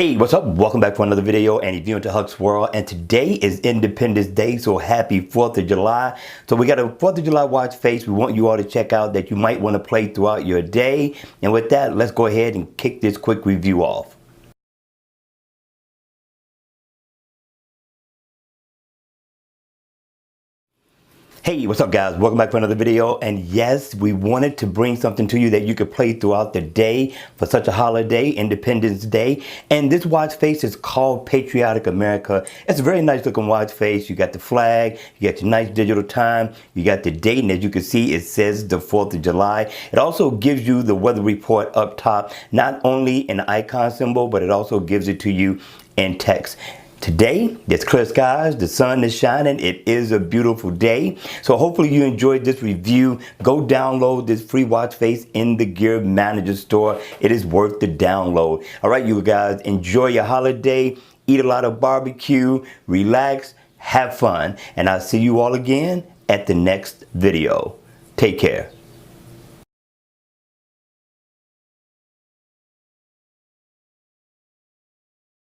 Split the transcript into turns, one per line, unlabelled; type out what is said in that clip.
Hey, what's up? Welcome back for another video, and if you're into Huck's World, and today is Independence Day, so happy 4th of July. So we got a 4th of July watch face we want you all to check out that you might want to play throughout your day. And with that, let's go ahead and kick this quick review off. Hey, what's up guys? Welcome back for another video. And yes, we wanted to bring something to you that you could play throughout the day for such a holiday, Independence Day. And this watch face is called Patriotic America. It's a very nice looking watch face. You got the flag, you got your nice digital time, you got the date, and as you can see, it says the 4th of July. It also gives you the weather report up top, not only an icon symbol, but it also gives it to you in text. Today, there's clear skies, the sun is shining, it is a beautiful day. So hopefully you enjoyed this review. Go download this free watch face in the Gear Manager store. It is worth the download. All right, you guys, enjoy your holiday, eat a lot of barbecue, relax, have fun, and I'll see you all again at the next video. Take care.